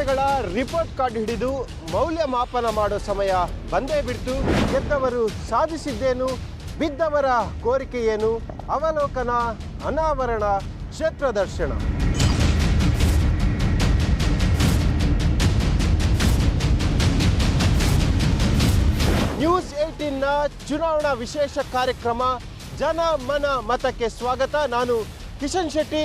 ಪರೀಕ್ಷೆಗಳ report card ಹಿಡಿದು ಮೌಲ್ಯಮಾಪನ ಮಾಡೋ ಸಮಯ ಬಂದೇ ಬಿಡ್ತು. ಗೆದ್ದವರು ಸಾಧಿಸಿದ್ದೇನು, ಬಿದ್ದವರ ಕೋರಿಕೆ ಏನು? ಅವಲೋಕನ, ಅನಾವರಣ, ಕ್ಷೇತ್ರ ದರ್ಶನ. ನ್ಯೂಸ್ 18ನ ಚುನಾವಣಾ ವಿಶೇಷ ಕಾರ್ಯಕ್ರಮ ಜನ ಮನ ಮತಕ್ಕೆ ಸ್ವಾಗತ. ನಾನು ಕಿಶನ್ ಶೆಟ್ಟಿ.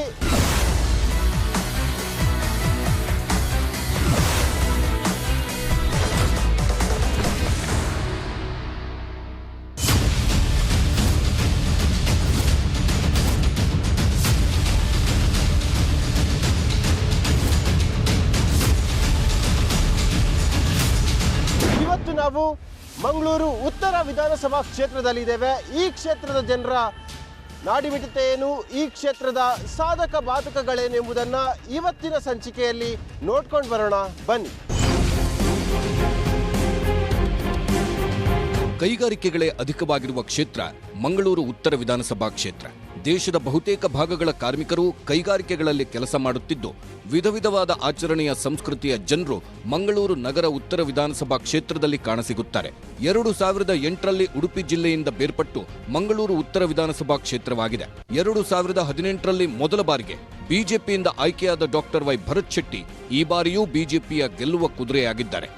ಇವತ್ತು ನಾವು ಮಂಗಳೂರು ಉತ್ತರ ವಿಧಾನಸಭಾ ಕ್ಷೇತ್ರದಲ್ಲಿದ್ದೇವೆ. ಈ ಕ್ಷೇತ್ರದ ಜನರ ನಾಡಿಮಿಡಿತ ಏನು, ಈ ಕ್ಷೇತ್ರದ ಸಾಧಕ ಬಾಧಕಗಳೇನೆಂಬುದನ್ನು ಇವತ್ತಿನ ಸಂಚಿಕೆಯಲ್ಲಿ ನೋಡ್ಕೊಂಡು ಬರೋಣ ಬನ್ನಿ. ಕೈಗಾರಿಕೆಗಳೇ ಅಧಿಕವಾಗಿರುವ ಕ್ಷೇತ್ರ ಮಂಗಳೂರು ಉತ್ತರ ವಿಧಾನಸಭಾ ಕ್ಷೇತ್ರ. ದೇಶದ ಬಹುತೇಕ ಭಾಗಗಳ ಕಾರ್ಮಿಕರು ಕೈಗಾರಿಕೆಗಳಲ್ಲಿ ಕೆಲಸ ಮಾಡುತ್ತಿದ್ದು, ವಿಧ ವಿಧವಾದ ಆಚರಣೆಯ ಸಂಸ್ಕೃತಿಯ ಜನರು ಮಂಗಳೂರು ನಗರ ಉತ್ತರ ವಿಧಾನಸಭಾ ಕ್ಷೇತ್ರದಲ್ಲಿ ಕಾಣಸಿಗುತ್ತಾರೆ. 2008ರಲ್ಲಿ ಉಡುಪಿ ಜಿಲ್ಲೆಯಿಂದ ಬೇರ್ಪಟ್ಟು ಮಂಗಳೂರು ಉತ್ತರ ವಿಧಾನಸಭಾ ಕ್ಷೇತ್ರವಾಗಿದೆ. 2018ರಲ್ಲಿ ಮೊದಲ ಬಾರಿಗೆ ಬಿಜೆಪಿಯಿಂದ ಆಯ್ಕೆಯಾದ ಡಾಕ್ಟರ್ ವೈ ಭರತ್ ಶೆಟ್ಟಿ ಈ ಬಾರಿಯೂ ಬಿಜೆಪಿಯ ಗೆಲ್ಲುವ ಕುದುರೆಯಾಗಿದ್ದಾರೆ.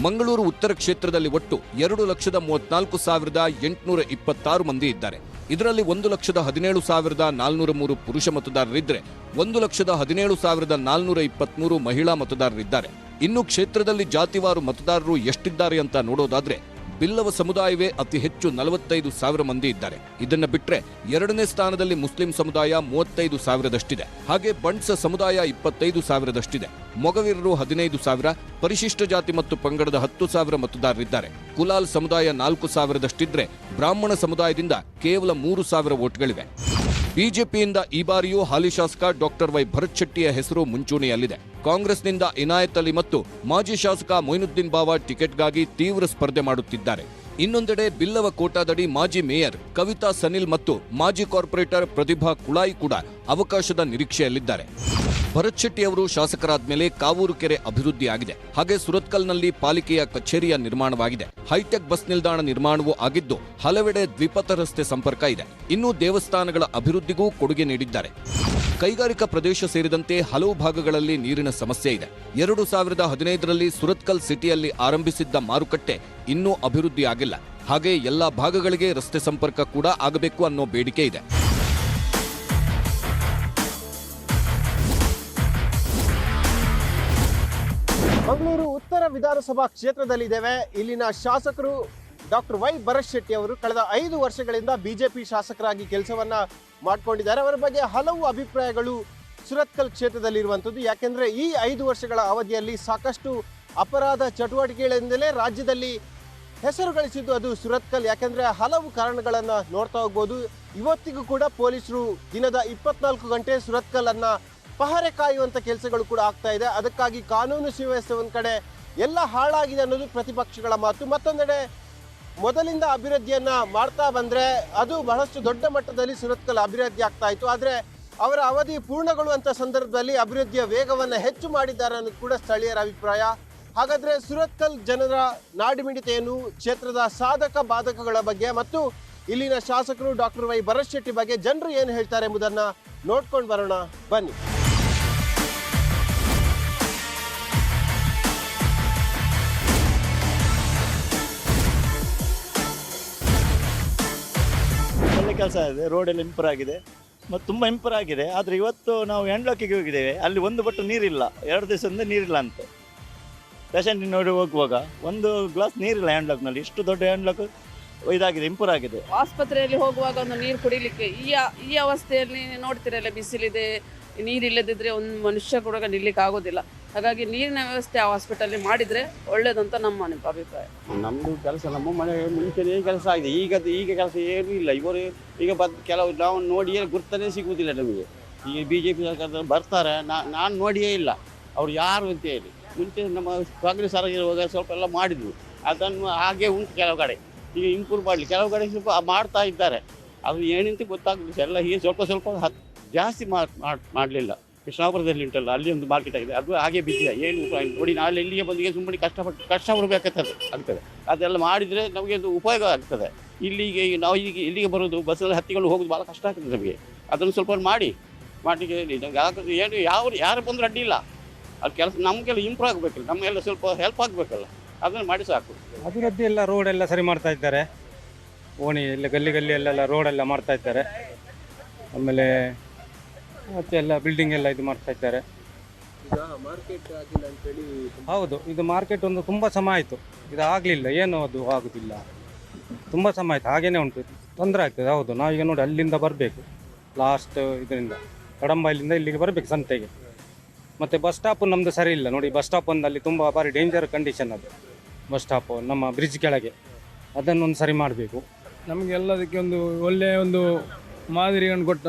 ಮಂಗಳೂರು ಉತ್ತರ ಕ್ಷೇತ್ರದಲ್ಲಿ ಒಟ್ಟು 2,34,826 ಮಂದಿ ಇದ್ದಾರೆ. ಇದರಲ್ಲಿ 1,17,403 ಪುರುಷ ಮತದಾರರಿದ್ದರೆ 1,17,423 ಮಹಿಳಾ ಮತದಾರರಿದ್ದಾರೆ. ಇನ್ನು ಕ್ಷೇತ್ರದಲ್ಲಿ ಜಾತಿವಾರು ಮತದಾರರು ಎಷ್ಟಿದ್ದಾರೆ ಅಂತ ನೋಡೋದಾದ್ರೆ ಬಿಲ್ಲವ ಸಮುದಾಯವೇ ಅತಿ ಹೆಚ್ಚು 45,000 ಮಂದಿ ಇದ್ದಾರೆ. ಇದನ್ನ ಬಿಟ್ರೆ ಎರಡನೇ ಸ್ಥಾನದಲ್ಲಿ ಮುಸ್ಲಿಂ ಸಮುದಾಯ 35,000ದಷ್ಟಿದೆ. ಹಾಗೆ ಬಂಟ್ಸ ಸಮುದಾಯ 25,000ದಷ್ಟಿದೆ. ಮೊಗವೀರರು 15,000, ಪರಿಶಿಷ್ಟ ಜಾತಿ ಮತ್ತು ಪಂಗಡದ 10,000 ಮತದಾರರಿದ್ದಾರೆ. ಕುಲಾಲ್ ಸಮುದಾಯ 4,000ದಷ್ಟಿದ್ರೆ ಬ್ರಾಹ್ಮಣ ಸಮುದಾಯದಿಂದ ಕೇವಲ 3,000 ವೋಟ್ಗಳಿವೆ. ಬಿಜೆಪಿಯಿಂದ ಈ ಬಾರಿಯೂ ಹಾಲಿ ಶಾಸಕ ಡಾಕ್ಟರ್ ವೈ ಭರತ್ ಶೆಟ್ಟಿಯ ಹೆಸರು ಮುಂಚೂಣಿಯಲ್ಲಿದೆ. ಕಾಂಗ್ರೆಸ್ನಿಂದ ಇನಾಯತ್ ಅಲಿ ಮತ್ತು ಮಾಜಿ ಶಾಸಕ ಮೊಯ್ನುದ್ದೀನ್ ಬಾವ ಟಿಕೆಟ್ಗಾಗಿ ತೀವ್ರ ಸ್ಪರ್ಧೆ ಮಾಡುತ್ತಿದ್ದಾರೆ. ಇನ್ನೊಂದೆಡೆ ಬಿಲ್ಲವ ಕೋಟಾದಡಿ ಮಾಜಿ ಮೇಯರ್ ಕವಿತಾ ಸನಿಲ್ ಮತ್ತು ಮಾಜಿ ಕಾರ್ಪೊರೇಟರ್ ಪ್ರತಿಭಾ ಕುಳಾಯಿ ಕೂಡ ಅವಕಾಶದ ನಿರೀಕ್ಷೆಯಲ್ಲಿದ್ದಾರೆ. ಭರತ್ ಶೆಟ್ಟಿ ಅವರು ಶಾಸಕರಾದ ಮೇಲೆ ಕಾವೂರು ಕೆರೆ ಅಭಿವೃದ್ಧಿಯಾಗಿದೆ. ಹಾಗೆ ಸುರತ್ಕಲ್ನಲ್ಲಿ ಪಾಲಿಕೆಯ ಕಚೇರಿಯ ನಿರ್ಮಾಣವಾಗಿದೆ. ಹೈಟೆಕ್ ಬಸ್ ನಿಲ್ದಾಣ ನಿರ್ಮಾಣವೂ ಆಗಿದ್ದು ಹಲವೆಡೆ ದ್ವಿಪಥ ರಸ್ತೆ ಸಂಪರ್ಕ ಇದೆ. ಇನ್ನು ದೇವಸ್ಥಾನಗಳ ಅಭಿವೃದ್ಧಿಗೂ ಕೊಡುಗೆ ನೀಡಿದ್ದಾರೆ. ಕೈಗಾರಿಕಾ ಪ್ರದೇಶ ಸೇರಿದಂತೆ ಹಲವು ಭಾಗಗಳಲ್ಲಿ ನೀರಿನ ಸಮಸ್ಯೆ ಇದೆ. 2015ರಲ್ಲಿ ಸುರತ್ಕಲ್ ಸಿಟಿಯಲ್ಲಿ ಆರಂಭಿಸಿದ್ದ ಮಾರುಕಟ್ಟೆ ಇನ್ನೂ ಅಭಿವೃದ್ಧಿ ಆಗಿಲ್ಲ. ಹಾಗೆ ಎಲ್ಲಾ ಭಾಗಗಳಿಗೆ ರಸ್ತೆ ಸಂಪರ್ಕ ಕೂಡ ಆಗಬೇಕು ಅನ್ನೋ ಬೇಡಿಕೆ ಇದೆ. ಮಂಗಳೂರು ಉತ್ತರ ವಿಧಾನಸಭಾ ಕ್ಷೇತ್ರದಲ್ಲಿದ್ದೇವೆ. ಇಲ್ಲಿನ ಶಾಸಕರು ಡಾಕ್ಟರ್ ವೈ ಭರತ್ ಶೆಟ್ಟಿ ಅವರು ಕಳೆದ 5 ವರ್ಷಗಳಿಂದ ಬಿಜೆಪಿ ಶಾಸಕರಾಗಿ ಕೆಲಸವನ್ನ ಮಾಡಿಕೊಂಡಿದ್ದಾರೆ. ಅವರ ಬಗ್ಗೆ ಹಲವು ಅಭಿಪ್ರಾಯಗಳು ಸುರತ್ಕಲ್ ಕ್ಷೇತ್ರದಲ್ಲಿರುವಂಥದ್ದು. ಯಾಕೆಂದ್ರೆ ಈ 5 ವರ್ಷಗಳ ಅವಧಿಯಲ್ಲಿ ಸಾಕಷ್ಟು ಅಪರಾಧ ಚಟುವಟಿಕೆಗಳಿಂದಲೇ ರಾಜ್ಯದಲ್ಲಿ ಹೆಸರು ಗಳಿಸಿದ್ದು ಅದು ಸುರತ್ಕಲ್. ಯಾಕೆಂದ್ರೆ ಹಲವು ಕಾರಣಗಳನ್ನ ನೋಡ್ತಾ ಹೋಗ್ಬೋದು. ಇವತ್ತಿಗೂ ಕೂಡ ಪೊಲೀಸರು ದಿನದ 24 ಗಂಟೆ ಸುರತ್ಕಲ್ ಅನ್ನ ಪಹರೆ ಕಾಯುವಂತ ಕೆಲಸಗಳು ಕೂಡ ಆಗ್ತಾ ಇದೆ. ಅದಕ್ಕಾಗಿ ಕಾನೂನು ಸುವ್ಯವಸ್ಥೆ ಒಂದ್ ಕಡೆ ಎಲ್ಲ ಹಾಳಾಗಿದೆ ಅನ್ನೋದು ಪ್ರತಿಪಕ್ಷಗಳ ಮಾತು. ಮತ್ತೊಂದೆಡೆ ಮೊದಲಿಂದ ಅಭಿವೃದ್ಧಿಯನ್ನ ಮಾಡ್ತಾ ಬಂದ್ರೆ ಅದು ಬಹಳಷ್ಟು ದೊಡ್ಡ ಮಟ್ಟದಲ್ಲಿ ಸುರತ್ಕಲ್ ಅಭಿವೃದ್ಧಿ ಆಗ್ತಾ ಇತ್ತು. ಆದ್ರೆ ಅವರ ಅವಧಿ ಪೂರ್ಣಗೊಳ್ಳುವಂತ ಸಂದರ್ಭದಲ್ಲಿ ಅಭಿವೃದ್ಧಿಯ ವೇಗವನ್ನ ಹೆಚ್ಚು ಮಾಡಿದ್ದಾರೆ ಅನ್ನೋದು ಕೂಡ ಸ್ಥಳೀಯರ ಅಭಿಪ್ರಾಯ. ಹಾಗಾದ್ರೆ ಸುರತ್ಕಲ್ ಜನರ ನಾಡಿಮಿಡಿತ ಏನು, ಕ್ಷೇತ್ರದ ಸಾಧಕ ಬಾಧಕಗಳ ಬಗ್ಗೆ ಮತ್ತು ಇಲ್ಲಿನ ಶಾಸಕರು ಡಾಕ್ಟರ್ ವೈ ಭರತ್ ಶೆಟ್ಟಿ ಬಗ್ಗೆ ಜನರು ಏನು ಹೇಳ್ತಾರೆ ಎಂಬುದನ್ನ ನೋಡ್ಕೊಂಡು ಬರೋಣ ಬನ್ನಿ. ಕೆಲಸ ಇದೆ, ರೋಡ್ ಎಲ್ಲ ಇಂಪ್ರೂವ್ ಆಗಿದೆ ಮತ್ತು ತುಂಬ ಇಂಪ್ರೂವ್ ಆಗಿದೆ. ಆದರೆ ಇವತ್ತು ನಾವು ಹ್ಯಾಂಡ್ಲಾಕಿಗೆ ಹೋಗಿದ್ದೇವೆ, ಅಲ್ಲಿ ಒಂದು ಬಟ್ಟು ನೀರಿಲ್ಲ, 2 ದಿವಸದಿಂದ ನೀರಿಲ್ಲ ಅಂತ. ಪೇಷಂಟ್ ನೋಡಿ ಹೋಗುವಾಗ ಒಂದು ಗ್ಲಾಸ್ ನೀರಿಲ್ಲ ಹ್ಯಾಂಡ್ಲಾಕ್ನಲ್ಲಿ. ಇಷ್ಟು ದೊಡ್ಡ ಹ್ಯಾಂಡ್ಲಾಕ್ ಇದಾಗಿದೆ, ಇಂಪ್ರೂವ್ ಆಗಿದೆ. ಆಸ್ಪತ್ರೆಯಲ್ಲಿ ಹೋಗುವಾಗ ಒಂದು ನೀರು ಕುಡಿಲಿಕ್ಕೆ ಈ ಅವಸ್ಥೆಯಲ್ಲಿ ನೋಡ್ತಿರಲ್ಲ, ಬಿಸಿಲಿದೆ, ನೀರಿಲ್ಲದಿದ್ದರೆ ಒಂದು ಮನುಷ್ಯ ಕೂಡ ನಿಲ್ಲಿಕ್ಕೆ ಆಗೋದಿಲ್ಲ. ಹಾಗಾಗಿ ನೀರಿನ ವ್ಯವಸ್ಥೆ ಆ ಹಾಸ್ಪಿಟಲ್ ಮಾಡಿದರೆ ಒಳ್ಳೇದಂತ ನಮ್ಮ ಅಭಿಪ್ರಾಯ. ನಮ್ಮದು ಕೆಲಸ ನಮ್ಮ ಮನೆ ಮುಂಚೆನೇ ಕೆಲಸ ಆಗಿದೆ. ಈಗ ಕೆಲಸ ಏನೂ ಇಲ್ಲ. ಇವರು ಈಗ ಕೆಲವು ನಾವು ನೋಡಿಯೇ ಗುರ್ತನೇ ಸಿಗುವುದಿಲ್ಲ ನಮಗೆ. ಈಗ BJP ಸರ್ಕಾರದಲ್ಲಿ ಬರ್ತಾರೆ, ನಾನು ನೋಡಿಯೇ ಇಲ್ಲ ಅವ್ರು ಯಾರು ಅಂತ ಹೇಳಿ. ಮುಂಚೆ ನಮ್ಮ ಕಾಂಗ್ರೆಸ್ ಸರ್ಕಾರ ಇರುವಾಗ ಸ್ವಲ್ಪ ಎಲ್ಲ ಮಾಡಿದ್ರು, ಅದನ್ನು ಹಾಗೆ ಉಂಟು ಕೆಲವು ಕಡೆ. ಈಗ ಇಂಪ್ರೂವ್ ಮಾಡಲಿ, ಕೆಲವು ಕಡೆ ಸ್ವಲ್ಪ ಮಾಡ್ತಾ ಇದ್ದಾರೆ. ಅದು ಏನಂತ ಗೊತ್ತಾಗಲಿಲ್ಲ. ಎಲ್ಲ ಹೀಗೆ ಸ್ವಲ್ಪ ಜಾಸ್ತಿ ಮಾಡಲಿಲ್ಲ. ಕೃಷ್ಣಾಪುರದಲ್ಲಿ ಉಂಟಲ್ಲ, ಅಲ್ಲಿ ಒಂದು ಮಾರ್ಕೆಟ್ ಆಗಿದೆ, ಅದು ಹಾಗೆ ಬಿದ್ದಿದೆ. ಏನು ಉಪಯೋಗ ಇಲ್ಲ. ನೋಡಿ, ನಾಳೆ ಇಲ್ಲಿಗೆ ಬಂದಿಗೆ ಸುಮ್ಮನೆ ಕಷ್ಟಪಡಬೇಕಾಗ್ತದೆ ಆಗ್ತದೆ. ಅದೆಲ್ಲ ಮಾಡಿದರೆ ನಮಗೆ ಒಂದು ಉಪಯೋಗ ಆಗ್ತದೆ. ಇಲ್ಲಿಗೆ ನಾವು ಇಲ್ಲಿಗೆ ಬರೋದು ಬಸ್ಸಲ್ಲಿ ಹತ್ತಿಕೊಂಡು ಹೋಗೋದು ಭಾಳ ಕಷ್ಟ ಆಗ್ತದೆ ನಮಗೆ. ಅದನ್ನು ಸ್ವಲ್ಪ ಮಾಡಲಿಕ್ಕೆ ನಮ್ಗೆ ಏನು ಯಾರು ಬಂದರೂ ಅಡ್ಡಿ ಇಲ್ಲ. ಅದು ಕೆಲಸ ನಮಗೆಲ್ಲ ಇಂಪ್ರೂವ್ ಆಗಬೇಕಲ್ಲ, ನಮಗೆಲ್ಲ ಸ್ವಲ್ಪ ಹೆಲ್ಪ್ ಆಗಬೇಕಲ್ಲ, ಅದನ್ನು ಮಾಡಿ ಸಾಕು. ಅಭಿವೃದ್ಧಿ ಎಲ್ಲ ರೋಡ್ ಎಲ್ಲ ಸರಿ ಮಾಡ್ತಾ ಇದ್ದಾರೆ. ಓಣಿ ಎಲ್ಲ ಗಲ್ಲಿಯಲ್ಲೆಲ್ಲ ರೋಡ್ ಎಲ್ಲ ಮಾಡ್ತಾ ಇದ್ದಾರೆ. ಆಮೇಲೆ ಮತ್ತೆ ಎಲ್ಲ ಬಿಲ್ಡಿಂಗ್ ಎಲ್ಲ ಇದು ಮಾಡ್ತಾ ಇದ್ದಾರೆ. ಈಗ ಮಾರ್ಕೆಟ್ ಆಗಿಲ್ಲ ಅಂತೇಳಿ ಹೌದು, ಇದು ಮಾರ್ಕೆಟ್ ಒಂದು ತುಂಬ ಸಮಯ ಆಯಿತು, ಇದು ಆಗಲಿಲ್ಲ, ಏನು ಅದು ಆಗೋದಿಲ್ಲ, ತುಂಬ ಸಮಯ ಆಯಿತು, ಹಾಗೇನೇ ಉಂಟು, ತೊಂದರೆ ಆಗ್ತದೆ. ಹೌದು, ನಾವೀಗ ನೋಡಿ ಅಲ್ಲಿಂದ ಬರಬೇಕು, ಲಾಸ್ಟ್ ಇದರಿಂದ ಕಡಂಬೈಲಿಂದ ಇಲ್ಲಿಗೆ ಬರಬೇಕು ಸಂತೆಗೆ. ಮತ್ತು ಬಸ್ ಸ್ಟಾಪು ನಮ್ಮದು ಸರಿ ಇಲ್ಲ ನೋಡಿ. ಬಸ್ ಸ್ಟಾಪ್ ಒಂದಲ್ಲಿ ತುಂಬ ಭಾರಿ ಡೇಂಜರ್ ಕಂಡೀಷನ್ ಅದು ಬಸ್ ಸ್ಟಾಪು, ನಮ್ಮ ಬ್ರಿಡ್ಜ್ ಕೆಳಗೆ. ಅದನ್ನೊಂದು ಸರಿ ಮಾಡಬೇಕು. ನಮಗೆ ಎಲ್ಲದಕ್ಕೆ ಒಂದು ಒಳ್ಳೆಯ ಒಂದು ಮಾದರಿಯನ್ನು ಕೊಟ್ಟ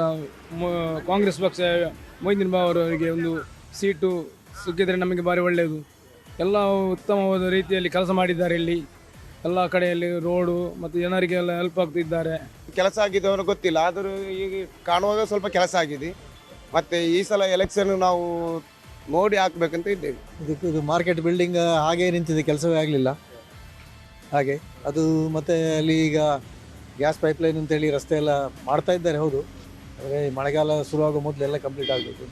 ಕಾಂಗ್ರೆಸ್ ಪಕ್ಷ ಮೊಯ್ದಿನ್ ಬಾವ್ ಅವರಿಗೆ ಒಂದು ಸೀಟು ಸಿಕ್ಕಿದರೆ ನಮಗೆ ಭಾರಿ ಒಳ್ಳೆಯದು. ಎಲ್ಲ ಉತ್ತಮವಾದ ರೀತಿಯಲ್ಲಿ ಕೆಲಸ ಮಾಡಿದ್ದಾರೆ. ಇಲ್ಲಿ ಎಲ್ಲ ಕಡೆಯಲ್ಲಿ ರೋಡು ಮತ್ತು ಜನರಿಗೆಲ್ಲ ಹೆಲ್ಪ್ ಆಗ್ತಿದ್ದಾರೆ. ಕೆಲಸ ಆಗಿದೆ ಅವನು ಗೊತ್ತಿಲ್ಲ, ಆದರೂ ಈಗ ಕಾಣುವಾಗ ಸ್ವಲ್ಪ ಕೆಲಸ ಆಗಿದೆ. ಮತ್ತು ಈ ಸಲ ಎಲೆಕ್ಷನ್ ನಾವು ನೋಡಿ ಹಾಕ್ಬೇಕಂತ ಇದ್ದೇವೆ. ಇದು ಮಾರ್ಕೆಟ್ ಬಿಲ್ಡಿಂಗ್ ಹಾಗೇ ನಿಂತಿದೆ, ಕೆಲಸವೇ ಆಗಲಿಲ್ಲ ಹಾಗೆ ಅದು. ಮತ್ತು ಅಲ್ಲಿ ಈಗ ಗ್ಯಾಸ್ ಪೈಪ್ಲೈನ್ ಅಂತೇಳಿ ರಸ್ತೆ ಎಲ್ಲ ಮಾಡ್ತಾ ಇದ್ದಾರೆ, ಹೌದು. ಆದರೆ ಮಳೆಗಾಲ ಶುರುವಾಗೋ ಮೊದಲೆಲ್ಲ ಕಂಪ್ಲೀಟ್ ಆಗಬೇಕು.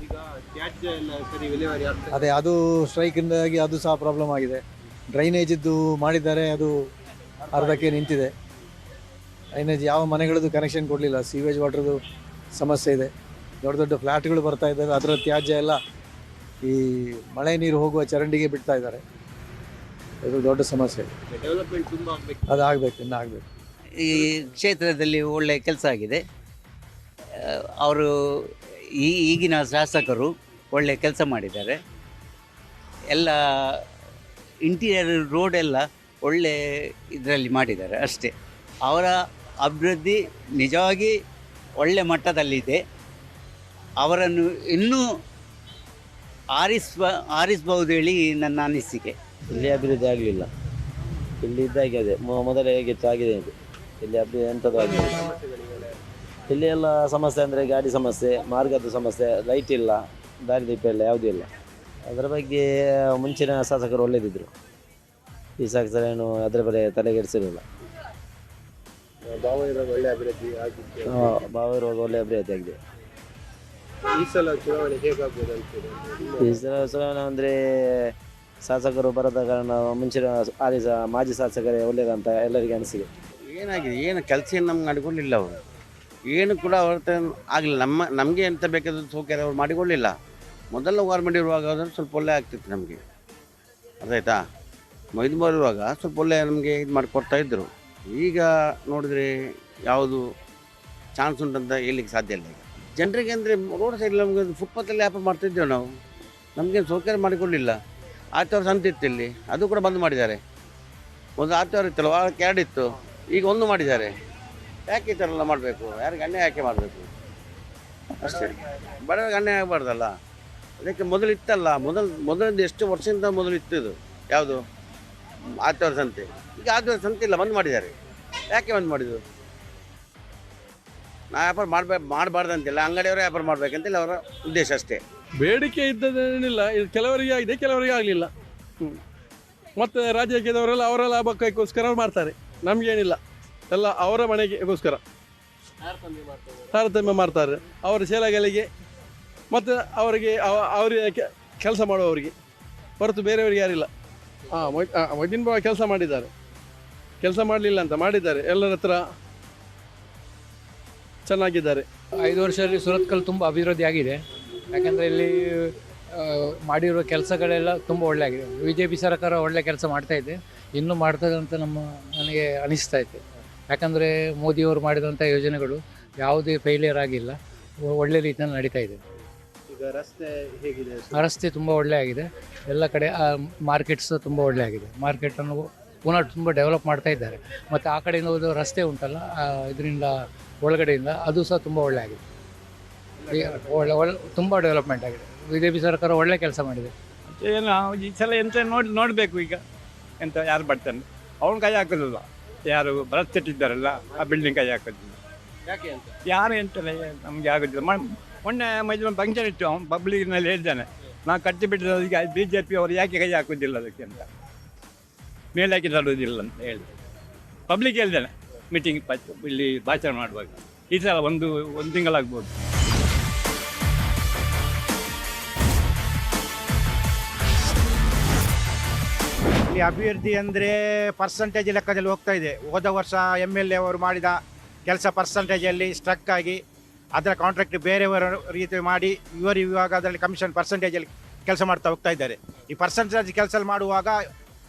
ಈಗ ತ್ಯಾಜ್ಯ ಎಲ್ಲ ಸರಿ ವಿಲೇವಾರಿ ಆಗ್ತದೆ. ಅದೇ ಅದು ಸ್ಟ್ರೈಕಿಂದಾಗಿ ಅದು ಸಹ ಪ್ರಾಬ್ಲಮ್ ಆಗಿದೆ. ಡ್ರೈನೇಜಿದ್ದು ಮಾಡಿದ್ದಾರೆ, ಅದು ಅರ್ಧಕ್ಕೆ ನಿಂತಿದೆ. ಡ್ರೈನೇಜ್ ಯಾವ ಮನೆಗಳದ್ದು ಕನೆಕ್ಷನ್ ಕೊಡಲಿಲ್ಲ. ಸೀವೇಜ್ ವಾಟ್ರದ್ದು ಸಮಸ್ಯೆ ಇದೆ. ದೊಡ್ಡ ದೊಡ್ಡ ಫ್ಲ್ಯಾಟ್ಗಳು ಬರ್ತಾ ಇದ್ದಾವೆ, ಅದರ ತ್ಯಾಜ್ಯ ಎಲ್ಲ ಈ ಮಳೆ ನೀರು ಹೋಗುವ ಚರಂಡಿಗೆ ಬಿಡ್ತಾ ಇದ್ದಾರೆ. ಇದು ದೊಡ್ಡ ಸಮಸ್ಯೆ. ಡೆವಲಪ್ಮೆಂಟ್ ತುಂಬ ಆಗಬೇಕು. ಅದು ಆಗಬೇಕು, ಇನ್ನೂ ಆಗಬೇಕು. ಈ ಕ್ಷೇತ್ರದಲ್ಲಿ ಒಳ್ಳೆಯ ಕೆಲಸ ಆಗಿದೆ. ಅವರು ಈಗಿನ ಶಾಸಕರು ಒಳ್ಳೆಯ ಕೆಲಸ ಮಾಡಿದ್ದಾರೆ. ಎಲ್ಲ ಇಂಟೀರಿಯರ್ ರೋಡ್ ಎಲ್ಲ ಒಳ್ಳೆ ಇದರಲ್ಲಿ ಮಾಡಿದ್ದಾರೆ ಅಷ್ಟೇ. ಅವರ ಅಭಿವೃದ್ಧಿ ನಿಜವಾಗಿ ಒಳ್ಳೆ ಮಟ್ಟದಲ್ಲಿದೆ. ಅವರನ್ನು ಇನ್ನೂ ಆರಿಸಬಹುದು ಹೇಳಿ ನನ್ನ ಅನಿಸಿಕೆ. ಇಲ್ಲಿ ಅಭಿವೃದ್ಧಿ ಆಗಲಿಲ್ಲ. ಇಲ್ಲಿ ಇದ್ದಾಗೆ ಅದೇ ಮೊದಲೇ ಹೇಗಿತ್ತು ಆಗಿದೆ ಇದು. ಇಲ್ಲಿ ಅಭಿವೃದ್ಧಿ ಎಂಥದ್ದು ಆಗಿದೆ. ಇಲ್ಲಿ ಎಲ್ಲ ಸಮಸ್ಯೆ ಅಂದರೆ ಗಾಡಿ ಸಮಸ್ಯೆ, ಮಾರ್ಗದ ಸಮಸ್ಯೆ, ಲೈಟ್ ಇಲ್ಲ, ದಾರಿದೀಪ ಇಲ್ಲ, ಯಾವುದೂ ಇಲ್ಲ. ಅದರ ಬಗ್ಗೆ ಮುಂಚಿನ ಶಾಸಕರು ಒಳ್ಳೆಯದಿದ್ದರು. ಈ ಶಾಸಕರು ಏನು ಅದರ ಬಗ್ಗೆ ತಲೆಗೆಡಿಸಿರಲಿಲ್ಲ. ಭಾವ ಇರುವಾಗ ಒಳ್ಳೆ ಅಭಿವೃದ್ಧಿ ಆಗಿತ್ತು. ಭಾವ ಇರುವಾಗ ಒಳ್ಳೆ ಅಭಿವೃದ್ಧಿ ಆಗಿದೆ. ಈ ಸಲ ಚುನಾವಣೆ ಹೇಗಾಗ್ಬೋದು ಅಂತೇಳಿ? ಈ ಸಲ ಚುನಾವಣೆ ಅಂದರೆ ಶಾಸಕರು ಬರದ ಕಾರಣ ಮುಂಚಿನ ಮಾಜಿ ಶಾಸಕರೇ ಒಳ್ಳೆಯದಂತ ಎಲ್ಲರಿಗೆ ಅನಿಸಿದೆ. ಏನಾಗಿದೆ, ಏನು ಕೆಲಸ ಏನು ನಮ್ಗೆ ಮಾಡಿಕೊಳ್ಳಿಲ್ಲ ಅವರು. ಏನು ಕೂಡ ಅವ್ರ ಆಗಲಿಲ್ಲ. ನಮಗೆ ಎಂತ ಬೇಕಾದ ಸೌಕರ್ಯ ಅವ್ರು ಮಾಡಿಕೊಳ್ಳಿಲ್ಲ. ಮೊದಲ ಗೌರ್ಮೆಂಟ್ ಇರುವಾಗ ಅದನ್ನು ಸ್ವಲ್ಪ ಒಳ್ಳೆ ಆಗ್ತಿತ್ತು ನಮಗೆ, ಅದಾಯ್ತಾ. ಮೊಯ್ದು ಬರುವಾಗ ಸ್ವಲ್ಪ ಒಳ್ಳೆ ನಮಗೆ ಇದು ಮಾಡಿಕೊಡ್ತಾ ಇದ್ದರು. ಈಗ ನೋಡಿದರೆ ಯಾವುದು ಚಾನ್ಸ್ ಉಂಟಂತ ಹೇಳಲಿಕ್ಕೆ ಸಾಧ್ಯ ಇಲ್ಲ. ಈಗ ಜನರಿಗೆ ಅಂದರೆ ರೋಡ್ ಸೈಡ್ ನಮಗೆ ಫುಟ್ಪಾತಲ್ಲಿ ವ್ಯಾಪಾರ ಮಾಡ್ತಿದ್ದೇವೆ ನಾವು, ನಮಗೇನು ಸೌಕರ್ಯ ಮಾಡಿಕೊಳ್ಳಿಲ್ಲ. ಆದಿತ್ಯವಾರ ಸಂತೆ ಇತ್ತು ಇಲ್ಲಿ, ಅದು ಕೂಡ ಬಂದ್ ಮಾಡಿದ್ದಾರೆ. ಒಂದು ಆದಿತ್ಯವಾರ ಇತ್ತಲ್ಲ, ವಾರಕ್ಕೆ 2 ಇತ್ತು, ಈಗ 1 ಮಾಡಿದ್ದಾರೆ. ಯಾಕೆ ಈ ಥರ ಎಲ್ಲ ಮಾಡಬೇಕು? ಯಾರಿಗೆ ಅನ್ಯಾಯ ಯಾಕೆ ಮಾಡಬೇಕು? ಅಷ್ಟೇ, ಬಡವರಿಗೆ ಅನ್ಯಾಯ ಆಗಬಾರ್ದಲ್ಲ. ಅದಕ್ಕೆ ಮೊದಲು ಇತ್ತಲ್ಲ, ಮೊದಲಿಂದ ಎಷ್ಟು ವರ್ಷದಿಂದ ಮೊದಲು ಇತ್ತು ಇದು, ಯಾವುದು ಆದಿತ್ಯವಾರ ಸಂತೆ. ಈಗ ಆದಿತ್ಯವಾರ ಸಂತೆ ಇಲ್ಲ, ಬಂದ್ ಮಾಡಿದ್ದಾರೆ. ಯಾಕೆ ಬಂದ್ ಮಾಡಿದ್ದು? ನಾ ವ್ಯಾಪಾರ ಮಾಡಬಾರ್ದು ಅಂತಿಲ್ಲ, ಅಂಗಡಿಯವರೇ ವ್ಯಾಪಾರ ಮಾಡಬೇಕಂತಿಲ್ಲ ಅವರ ಉದ್ದೇಶ ಅಷ್ಟೇ. ಬೇಡಿಕೆ ಇದ್ದದೇನಿಲ್ಲ, ಇದು ಕೆಲವರಿಗೆ ಆಗಿದೆ, ಕೆಲವರಿಗೆ ಆಗಲಿಲ್ಲ. ಮತ್ತು ರಾಜಕೀಯದವರೆಲ್ಲ ಅವರ ಲಾಭಕ್ಕೋಸ್ಕರ ಮಾಡ್ತಾರೆ, ನಮಗೇನಿಲ್ಲ. ಎಲ್ಲ ಅವರ ಮನೆಗೋಸ್ಕರ ತಾರತಮ್ಯ ಮಾಡ್ತಾರೆ. ಅವರ ಶೇಲಗಳಿಗೆ ಮತ್ತು ಅವರಿಗೆ ಕೆಲಸ ಮಾಡುವವರಿಗೆ ಹೊರತು ಬೇರೆಯವರಿಗೆ ಯಾರಿಲ್ಲ. ಮೊಯ್ದಿನ್ ಬಾವ ಕೆಲಸ ಮಾಡಿದ್ದಾರೆ, ಕೆಲಸ ಮಾಡಲಿಲ್ಲ ಅಂತ ಮಾಡಿದ್ದಾರೆ. ಎಲ್ಲರ ಹತ್ರ ಚೆನ್ನಾಗಿದ್ದಾರೆ. 5 ವರ್ಷದಲ್ಲಿ ಸುರತ್ಕಲ್ ತುಂಬ ಅಭಿವೃದ್ಧಿ ಆಗಿದೆ. ಯಾಕೆಂದರೆ ಇಲ್ಲಿ ಮಾಡಿರೋ ಕೆಲಸಗಳೆಲ್ಲ ತುಂಬ ಒಳ್ಳೆ ಆಗಿದೆ. BJP ಸರ್ಕಾರ ಒಳ್ಳೆ ಕೆಲಸ ಮಾಡ್ತಾಯಿದೆ, ಇನ್ನೂ ಮಾಡ್ತದೆ ಅಂತ ನನಗೆ ಅನಿಸ್ತಾ ಇತ್ತು. ಯಾಕಂದರೆ ಮೋದಿಯವರು ಮಾಡಿದಂಥ ಯೋಜನೆಗಳು ಯಾವುದೇ ಫೇಲಿಯರ್ ಆಗಿಲ್ಲ, ಒಳ್ಳೆ ರೀತಿಯಲ್ಲಿ ನಡೀತಾ ಇದೆ. ಈಗ ರಸ್ತೆ ಹೇಗಿದೆ? ರಸ್ತೆ ತುಂಬ ಒಳ್ಳೆ ಆಗಿದೆ. ಎಲ್ಲ ಕಡೆ ಮಾರ್ಕೆಟ್ಸ್ ತುಂಬ ಒಳ್ಳೆ ಆಗಿದೆ. ಮಾರ್ಕೆಟನ್ನು ಪುನಃ ತುಂಬ ಡೆವಲಪ್ ಮಾಡ್ತಾ ಇದ್ದಾರೆ. ಮತ್ತು ಆ ಕಡೆಯಿಂದ ಹೋದ ರಸ್ತೆ ಉಂಟಲ್ಲ, ಇದರಿಂದ ಒಳಗಡೆಯಿಂದ ಅದು ಸಹ ತುಂಬ ಒಳ್ಳೆ ಆಗಿದೆ. ಒಳ್ಳೆ ತುಂಬ ಡೆವಲಪ್ಮೆಂಟ್ ಆಗಿದೆ. BJP ಸರ್ಕಾರ ಒಳ್ಳೆ ಕೆಲಸ ಮಾಡಿದೆ. ಏನು ಈ ಸಲ ಎಂತ ನೋಡಬೇಕು. ಈಗ ಎಂತ ಯಾರು ಬರ್ತಾನೆ ಅವ್ನು ಕೈ ಹಾಕೋದಿಲ್ಲ. ಯಾರು ಭರತ್ ಇದ್ದಾರಲ್ಲ, ಆ ಬಿಲ್ಡಿಂಗ್ ಕೈ ಹಾಕೋದಿಲ್ಲ. ಯಾಕೆ ಅಂತ? ಯಾರು ಎಂತಲ್ಲ ನಮಗೆ ಆಗೋದಿಲ್ಲ. ಮೊನ್ನೆ ಮೈಸೂರು ಫಂಕ್ಷನ್ ಇತ್ತು, ಅವನು ಪಬ್ಲಿಕ್ನಲ್ಲಿ ಹೇಳ್ತಾನೆ ನಾನು ಕಟ್ಟಿ ಬಿಟ್ಟಿರೋದಕ್ಕೆ BJP ಅವರು ಯಾಕೆ ಕೈ ಹಾಕೋದಿಲ್ಲ ಅದಕ್ಕೆ ಅಂತ, ಮೇಲೆ ಹಾಕಿ ತರುವುದಿಲ್ಲ ಅಂತ ಹೇಳಿ ಪಬ್ಲಿಕ್ ಹೇಳ್ತಾನೆ ಮೀಟಿಂಗ್ ಇಲ್ಲಿ ಭಾಷಣ ಮಾಡುವಾಗ. ಈ ಸಲ ಒಂದು ತಿಂಗಳಾಗ್ಬೋದು. ಇಲ್ಲಿ ಅಭಿವೃದ್ಧಿ ಅಂದರೆ ಪರ್ಸಂಟೇಜ್ ಲೆಕ್ಕದಲ್ಲಿ ಹೋಗ್ತಾ ಇದೆ. ಹೋದ ವರ್ಷ MLA ಅವರು ಮಾಡಿದ ಕೆಲಸ ಪರ್ಸಂಟೇಜಲ್ಲಿ ಸ್ಟ್ರಕ್ ಆಗಿ ಅದರ ಕಾಂಟ್ರಾಕ್ಟ್ ಬೇರೆಯವರ ರೀತಿ ಮಾಡಿ ಇವಾಗ ಅದರಲ್ಲಿ ಕಮಿಷನ್ ಪರ್ಸಂಟೇಜಲ್ಲಿ ಕೆಲಸ ಮಾಡ್ತಾ ಹೋಗ್ತಾ ಇದ್ದಾರೆ. ಈ ಪರ್ಸಂಟೇಜ್ ಕೆಲಸ ಮಾಡುವಾಗ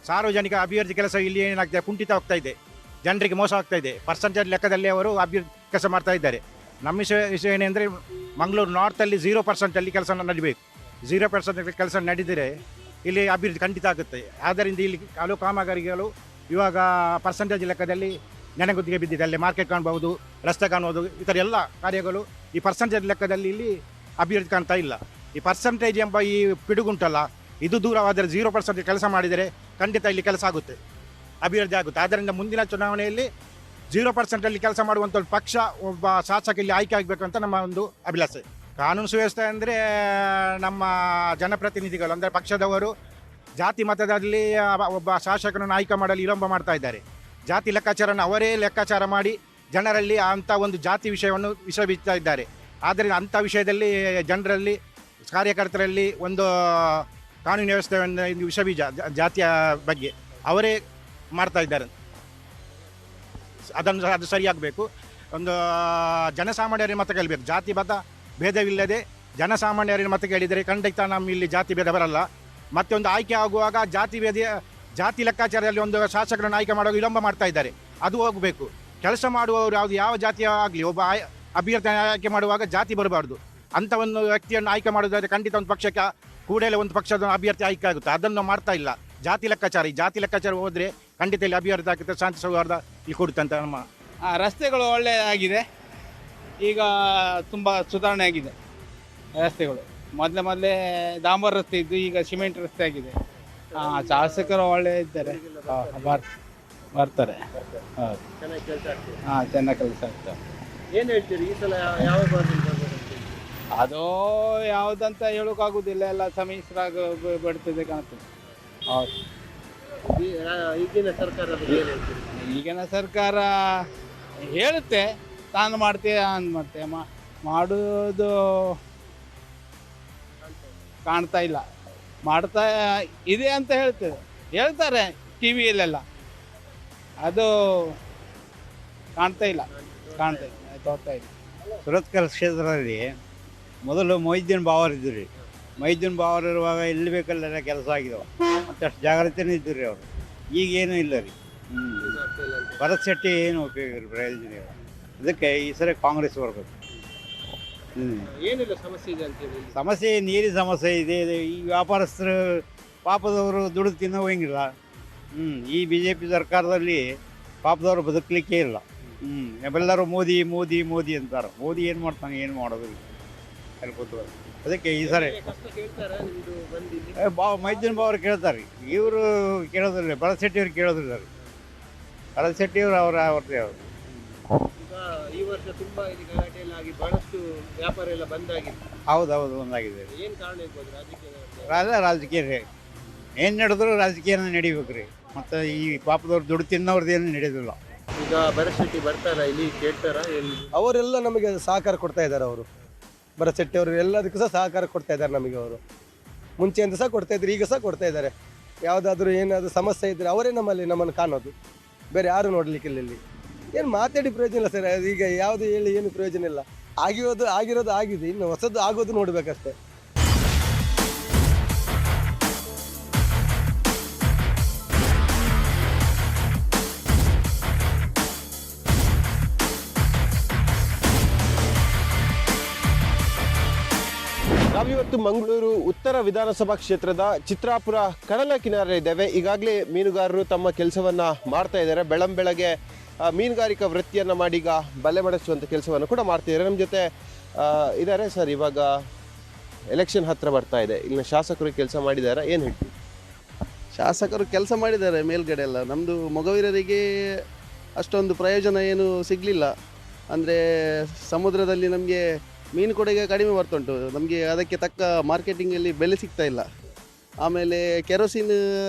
ಸಾರ್ವಜನಿಕ ಅಭಿವೃದ್ಧಿ ಕೆಲಸ ಇಲ್ಲಿ ಏನಾಗ್ತದೆ, ಕುಂಠಿತ ಹೋಗ್ತಾ ಇದೆ, ಜನರಿಗೆ ಮೋಸ ಆಗ್ತಾ ಇದೆ. ಪರ್ಸಂಟೇಜ್ ಲೆಕ್ಕದಲ್ಲಿ ಅವರು ಅಭಿವೃದ್ಧಿ ಕೆಲಸ ಮಾಡ್ತಾ ಇದ್ದಾರೆ. ನಮ್ಮ ವಿಷಯ ಏನೆಂದರೆ ಮಂಗಳೂರು ನಾರ್ತಲ್ಲಿ 0% ಕೆಲಸ ನಡಿಬೇಕು. 0% ಕೆಲಸ ನಡೆದಿರೆ ಇಲ್ಲಿ ಅಭಿವೃದ್ಧಿ ಖಂಡಿತ ಆಗುತ್ತೆ. ಆದ್ದರಿಂದ ಇಲ್ಲಿ ಹಲವು ಕಾಮಗಾರಿಗಳು ಇವಾಗ ಪರ್ಸಂಟೇಜ್ ಲೆಕ್ಕದಲ್ಲಿ ನೆನೆಗುದ್ದಿಗೆ ಬಿದ್ದಿದೆ. ಅಲ್ಲಿ ಮಾರ್ಕೆಟ್ ಕಾಣ್ಬೋದು, ರಸ್ತೆ ಕಾಣ್ಬೋದು, ಈ ಥರ ಎಲ್ಲ ಕಾರ್ಯಗಳು ಈ ಪರ್ಸಂಟೇಜ್ ಲೆಕ್ಕದಲ್ಲಿ ಇಲ್ಲಿ ಅಭಿವೃದ್ಧಿ ಕಾಣ್ತಾ ಇಲ್ಲ. ಈ ಪರ್ಸಂಟೇಜ್ ಎಂಬ ಈ ಪಿಡುಗುಂಟಲ್ಲ, ಇದು ದೂರವಾದರೆ 0% ಕೆಲಸ ಮಾಡಿದರೆ ಖಂಡಿತ ಇಲ್ಲಿ ಕೆಲಸ ಆಗುತ್ತೆ, ಅಭಿವೃದ್ಧಿ ಆಗುತ್ತೆ. ಆದ್ದರಿಂದ ಮುಂದಿನ ಚುನಾವಣೆಯಲ್ಲಿ 0% ಕೆಲಸ ಮಾಡುವಂಥ ಒಂದು ಪಕ್ಷ, ಒಬ್ಬ ಶಾಸಕ ಇಲ್ಲಿ ಆಯ್ಕೆ ಆಗಬೇಕು ಅಂತ ನಮ್ಮ ಒಂದು ಅಭಿಲಾಷೆ. ಕಾನೂನು ಸುವ್ಯವಸ್ಥೆ ಅಂದರೆ ನಮ್ಮ ಜನಪ್ರತಿನಿಧಿಗಳು ಅಂದರೆ ಪಕ್ಷದವರು ಜಾತಿ ಮತದಲ್ಲಿ ಒಬ್ಬ ಶಾಸಕನನ್ನು ಆಯ್ಕೆ ಮಾಡಲು ವಿಳಂಬ ಮಾಡ್ತಾ ಇದ್ದಾರೆ. ಜಾತಿ ಲೆಕ್ಕಾಚಾರವನ್ನು ಅವರೇ ಲೆಕ್ಕಾಚಾರ ಮಾಡಿ ಜನರಲ್ಲಿ ಅಂಥ ಒಂದು ಜಾತಿ ವಿಷಯವನ್ನು ವಿಷ ಬೀಳ್ತಾ ಇದ್ದಾರೆ. ಆದ್ದರಿಂದ ಅಂಥ ವಿಷಯದಲ್ಲಿ ಜನರಲ್ಲಿ, ಕಾರ್ಯಕರ್ತರಲ್ಲಿ ಒಂದು ಕಾನೂನು ವ್ಯವಸ್ಥೆಯನ್ನು ಇದು ವಿಷ ಬೀಜ ಜಾತಿಯ ಬಗ್ಗೆ ಅವರೇ ಮಾಡ್ತಾ ಇದ್ದಾರೆ. ಅದು ಸರಿಯಾಗಬೇಕು. ಒಂದು ಜನಸಾಮಾನ್ಯರ ಮತ ಕೇಳಬೇಕು, ಜಾತಿ ಭೇದವಿಲ್ಲದೆ ಜನಸಾಮಾನ್ಯರ ಮತ ಕೇಳಿದರೆ ಖಂಡಿತ ನಮ್ಮ ಇಲ್ಲಿ ಜಾತಿ ಭೇದ ಬರಲ್ಲ. ಮತ್ತೆ ಒಂದು ಆಯ್ಕೆ ಆಗುವಾಗ ಜಾತಿ ಲೆಕ್ಕಾಚಾರದಲ್ಲಿ ಒಂದು ಶಾಸಕರನ್ನು ಆಯ್ಕೆ ಮಾಡುವಾಗ ವಿಳಂಬ ಮಾಡ್ತಾ ಇದ್ದಾರೆ, ಅದು ಹೋಗಬೇಕು. ಕೆಲಸ ಮಾಡುವವರು ಯಾವ ಜಾತಿಯ ಆಗಲಿ, ಒಬ್ಬ ಅಭ್ಯರ್ಥಿ ಆಯ್ಕೆ ಮಾಡುವಾಗ ಜಾತಿ ಬರಬಾರ್ದು. ಅಂಥ ಒಂದು ವ್ಯಕ್ತಿಯನ್ನು ಆಯ್ಕೆ ಮಾಡೋದಾದರೆ ಖಂಡಿತ ಒಂದು ಪಕ್ಷಕ್ಕೆ ಕೂಡಲೇ ಒಂದು ಪಕ್ಷದ ಅಭ್ಯರ್ಥಿ ಆಯ್ಕೆ ಆಗುತ್ತೆ. ಅದನ್ನು ಮಾಡ್ತಾ ಇಲ್ಲ. ಜಾತಿ ಲೆಕ್ಕಾಚಾರ ಹೋದರೆ ಖಂಡಿತ ಇಲ್ಲಿ ಅಭಿವೃದ್ಧಿ ಆಗುತ್ತೆ, ಶಾಂತಿ ಸೌಹಾರ್ದ ಇಲ್ಲಿ ಕೊಡುತ್ತೆ ಅಂತ ನಮ್ಮ. ರಸ್ತೆಗಳು ಒಳ್ಳೆಯದಾಗಿದೆ, ಈಗ ತುಂಬ ಸುಧಾರಣೆ ಆಗಿದೆ ರಸ್ತೆಗಳು. ಮೊದಲೇ ಡಾಂಬರ್ ರಸ್ತೆ ಇದ್ದು ಈಗ ಸಿಮೆಂಟ್ ರಸ್ತೆ ಆಗಿದೆ. ಶಾಸಕರು ಒಳ್ಳೆ ಇದ್ದಾರೆ, ಬರ್ತಾರೆ. ಹೌದು, ಚೆನ್ನಾಗಿ ಕೆಲಸ ಆಗ್ತದೆ. ಏನು ಹೇಳ್ತೀರಿ ಈ ಸಲ ಯಾವ ಅದು ಯಾವುದಂತ ಹೇಳೋಕ್ಕಾಗೋದಿಲ್ಲ, ಎಲ್ಲ ಸಮ್ಮಿಶ್ರಾಗ ಬಡ್ತದೆ ಕಾಣ್ತದೆ. ಹೌದು, ಈಗಿನ ಸರ್ಕಾರ ಹೇಳುತ್ತೆ ತಾನು ಮಾಡ್ತೀಯ ಅಂದ್ಮತ್ತೆ ಮಾಡೋದು ಕಾಣ್ತಾ ಇಲ್ಲ. ಮಾಡ್ತಾ ಇದೆ ಅಂತ ಹೇಳ್ತಾರೆ TVಯಲ್ಲೆಲ್ಲ, ಅದು ಕಾಣ್ತಾ ಇಲ್ಲ. ತೋರ್ತಾ ಇಲ್ಲ. ಸುರತ್ಕಲ್ ಕ್ಷೇತ್ರದಲ್ಲಿ ಮೊದಲು ಮೊಯ್ದೀನ್ ಬಾವರ್ ಇದ್ದರು ರೀ. ಮೊಯ್ದೀನ್ ಬಾವರ್ ಇರುವಾಗ ಎಲ್ಲಿ ಬೇಕಲ್ಲೆಲ್ಲ ಕೆಲಸ ಆಗಿದಾವೆ, ಮತ್ತು ಅಷ್ಟು ಜಾಗ್ರತೆಯೂ ಇದ್ದರು ರೀ ಅವರು. ಈಗೇನೂ ಇಲ್ಲ ರೀ. ಭರತ್ ಶೆಟ್ಟಿ ಏನು ಉಪಯೋಗ ರೀ, ಪ್ರಯೋಜನ ಇಲ್ಲ. ಅದಕ್ಕೆ ಈ ಸರಿ ಕಾಂಗ್ರೆಸ್ ಬರಬೇಕು. ಏನಿಲ್ಲ ಸಮಸ್ಯೆ ಇದೆ ಅಂತೇಳಿ. ಸಮಸ್ಯೆ ನೀರಿನ ಸಮಸ್ಯೆ ಇದೆ. ಈ ವ್ಯಾಪಾರಸ್ಥರು ಪಾಪದವರು ದುಡಿದು ತಿನ್ನೋಂಗಿಲ್ಲ. ಈ BJP ಸರ್ಕಾರದಲ್ಲಿ ಪಾಪದವರು ಬದುಕಲಿಕ್ಕೆ ಇಲ್ಲ. ಎಲ್ಲರೂ ಮೋದಿ ಮೋದಿ ಮೋದಿ ಅಂತಾರೆ. ಮೋದಿ ಏನು ಮಾಡ್ತಾನೆ, ಏನು ಮಾಡೋದಿಲ್ಲ ಹೇಳ್ಕೊತ. ಅದಕ್ಕೆ ಈ ಸರಿ ಮೈದೀನ್ ಬಾವರು ಕೇಳ್ತಾರೆ, ಇವರು ಕೇಳೋದಿಲ್ಲ. ಭರತ್ ಶೆಟ್ಟಿ ಅವ್ರು ಕೇಳೋದಿಲ್ಲ ರೀ. ಭರತ್ ಶೆಟ್ಟಿ ಅವ್ರದ್ದೇ ಅವರು. ಈ ವರ್ಷ ತುಂಬಾ ಗಲಾಟೆ ಎಲ್ಲ ಆಗಿ ಬಹಳಷ್ಟು ವ್ಯಾಪಾರ ಎಲ್ಲ ಬಂದಾಗಿದೆ. ಹೌದೌದು, ಒಂದಾಗಿದೆ. ಏನು ಕಾರಣ ಇರ್ಬೋದು? ರಾಜಕೀಯ ರೀ. ಏನು ನಡೆದ್ರು ರಾಜಕೀಯನ ನಡಿಬೇಕು ರೀ. ಮತ್ತು ಈ ಪಾಪದವ್ರು ದುಡ್ಡು ತಿನ್ನೋರ್ದು ಏನು ನಡೆಯೋದಿಲ್ಲ. ಈಗ ಭರತ್ ಶೆಟ್ಟಿ ಬರ್ತಾರ ಇಲ್ಲಿ, ಕೇಳ್ತಾರ? ಅವರೆಲ್ಲ ನಮಗೆ ಸಹಕಾರ ಕೊಡ್ತಾ ಇದ್ದಾರೆ. ಅವರು ಭರತ್ ಶೆಟ್ಟಿ ಅವರು ಎಲ್ಲದಕ್ಕೂ ಸಹ ಸಹಕಾರ ಕೊಡ್ತಾ ಇದ್ದಾರೆ ನಮಗೆ. ಅವರು ಮುಂಚೆಯಿಂದ ಸಹ ಕೊಡ್ತಾ ಇದ್ರು, ಈಗ ಸಹ ಕೊಡ್ತಾ ಇದ್ದಾರೆ. ಯಾವುದಾದ್ರೂ ಏನಾದರೂ ಸಮಸ್ಯೆ ಇದ್ದರೆ ಅವರೇ ನಮ್ಮನ್ನು ಕಾಣೋದು, ಬೇರೆ ಯಾರು ನೋಡಲಿಕ್ಕೆ ಇಲ್ಲಿ. ಏನು ಮಾತಾಡಿ ಪ್ರಯೋಜನ ಇಲ್ಲ ಸರ್. ಈಗ ಯಾವುದು ಹೇಳಿ ಏನು ಪ್ರಯೋಜನ ಇಲ್ಲ. ಆಗಿರೋದು ಆಗಿದೆ, ಇನ್ನು ಹೊಸದು ಆಗೋದು ನೋಡಬೇಕಷ್ಟೇ. ನಾವಿವತ್ತು ಮಂಗಳೂರು ಉತ್ತರ ವಿಧಾನಸಭಾ ಕ್ಷೇತ್ರದ ಚಿತ್ರಾಪುರ ಕಡಲ ಕಿನಾರೆ ಇದ್ದೇವೆ. ಈಗಾಗಲೇ ಮೀನುಗಾರರು ತಮ್ಮ ಕೆಲಸವನ್ನ ಮಾಡ್ತಾ ಇದ್ದಾರೆ. ಬೆಳಗ್ಗೆ ಮೀನುಗಾರಿಕಾ ವೃತ್ತಿಯನ್ನು ಮಾಡಿ ಈಗ ಬಲೆ ಮಡಿಸುವಂಥ ಕೆಲಸವನ್ನು ಕೂಡ ಮಾಡ್ತಿದ್ದಾರೆ. ನಮ್ಮ ಜೊತೆ ಇದ್ದಾರೆ ಸರ್. ಇವಾಗ ಎಲೆಕ್ಷನ್ ಹತ್ರ ಬರ್ತಾ ಇದೆ, ಇಲ್ಲಿನ ಶಾಸಕರು ಕೆಲಸ ಮಾಡಿದ್ದಾರೆ, ಏನು ಹೇಳ್ತೀವಿ? ಶಾಸಕರು ಕೆಲಸ ಮಾಡಿದ್ದಾರೆ ಮೇಲ್ಗಡೆ ಎಲ್ಲ. ನಮ್ಮದು ಮೊಗವೀರರಿಗೆ ಅಷ್ಟೊಂದು ಪ್ರಯೋಜನ ಏನು ಸಿಗಲಿಲ್ಲ. ಅಂದರೆ ಸಮುದ್ರದಲ್ಲಿ ನಮಗೆ ಮೀನು ಕೂಡ ಈಗ ಕಡಿಮೆ ಬರ್ತಾ ಉಂಟು, ನಮಗೆ ಅದಕ್ಕೆ ತಕ್ಕ ಮಾರ್ಕೆಟಿಂಗಲ್ಲಿ ಬೆಲೆ ಸಿಗ್ತಾ ಇಲ್ಲ. ಆಮೇಲೆ ಕೆರೋಸಿನ್